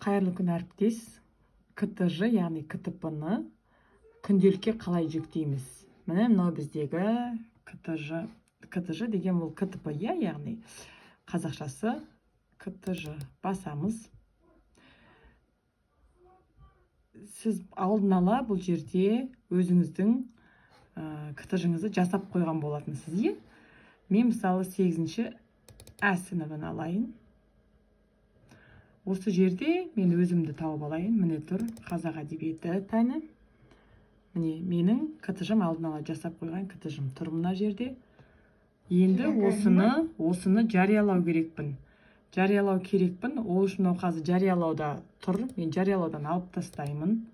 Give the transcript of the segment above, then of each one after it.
Қайырлы күн әріптес. КТЖ, яғни КТП-ны күнделікке қалай жүктейміз? Міне мынау біздегі КТЖ деген ол КТП, яғни қазақшасы КТЖ. Басамыз. Сіз алдын ала бұл жерде өзіңіздің КТЖ-ңызды жасап қойған болатынсыз. Мен мысалы 8-ші А сыныбын алайын. Осы жерде мен өзімді тауып алайын. Міне тұр, қазақ әдебиеті пәні. Міне менің КТЖ-м алдын ала жасап қойған КТЖ-м тұр мына жерде. Енді осыны жариялау керекпін. Ол үшін қазір жариялауда тұр. Мен жариялаудан алып тастаймын.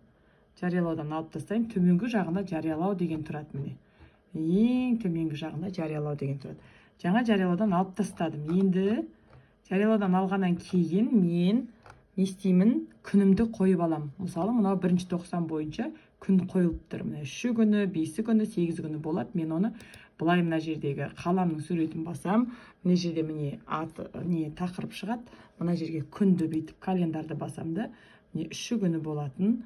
Төменгі жағында жариялау деген тұрады міне. Ең төменгі жағында жариялау деген тұрады. Жаңа жариялаудан алып тастадым. Енді жариялаудан алғаннан кейін мен не істеймін? Күнімді қойып алам. Мысалы, мынау 1-ші тоқсан бойынша күн қойылып тұр. 3 күні, 5 күні, 8 күні болады. Мен оны былай мына жердегі қаламның суретін басам. Мына жерде міне тақырып шығады. Мына жерге күнді бүйтіп календарды басам да, 3 күні болатын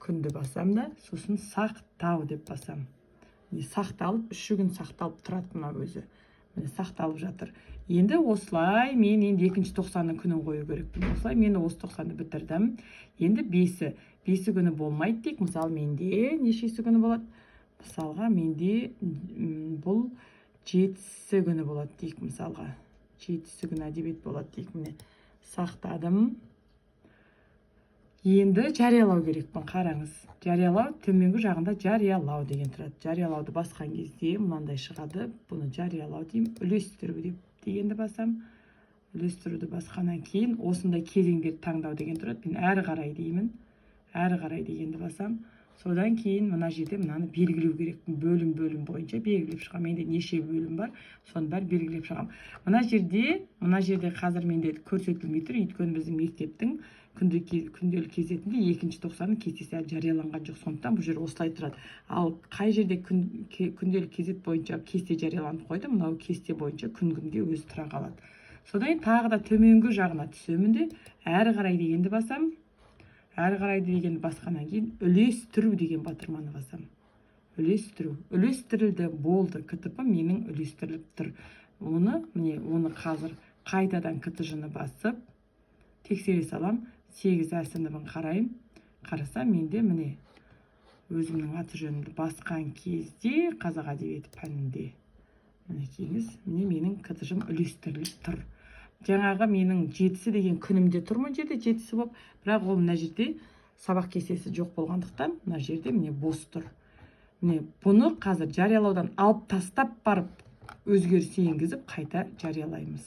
күнді басам да, сосын сақтау деп басам. Сақталып, 3 күн сақталып тұрады мына өзі. Міне сақталып жатыр. Енді осылай мен 2-ші тоқсанның күнін қою керекпін. Осылай мен осы тоқсанды бітірдім. Енді 5-і күні болмайды дейік. Мысалы, менде нешесі күні болады? Мысалға, менде бұл 7-сі күні болады дейік. Мысалға, 7-сі күні әдебиет болады дейік. Міне сақтадым. Енді жариялау керекпін. Қараңыз. Жариялау төменгі жағында жариялау деген тұрады. Жариялауды басқан кезде мынандай шығады. Бұны жариялау деймін. Үлестіру дегенді басам. Үлестіруді басқаннан кейін осындай кезеңдерді таңдау деген тұрады. Мен әрі қарай деймін. Әрі қарай дегенді басам. Содан кейін мына жерде мынаны белгілеу керекпін. Бөлім бойынша белгілеп шығам. Менде неше бөлім бар, соны бәрі белгілеп шығам. Мына жерде қазір менде көрсетілмей тұр. Өйткені біздің мектептің күнделік кезетінде 2-ші тоқсанның кестесі жарияланған жоқ. Сондықтан бұл жер осылай тұрады. Ал қай жерде күнделік кезет бойынша кесте жарияланып қойды, мынау кесте бойынша күнгімге өзі тұра қалады. Содан тағы да төменгі жағына түсемін де, әрі қарай дегенді басам. Әрі қарай дегенді басқаннан кейін үлестіру деген батырманы басам. Үлестірілді болды. КТП менің үлестіріліп тұр. Оны қазір қайтадан КТЖ-ны басып тексере салам. 8-А сыныбын қарасам, менде міне өзімнің аты жөнімді басқан кезде қазақ әдебиеті пәнінде мінекейіңіз, міне менің КТЖ-м үлестіріліп тұр. Жаңағы менің 7-сі деген күнімде тұр ма жерде 7-сі болып, бірақ ол мына жерде сабақ кестесі жоқ болғандықтан мына жерде міне бос тұр. Міне бұны қазір жариялаудан алып тастап барып өзгеріс енгізіп қайта жариялаймыз.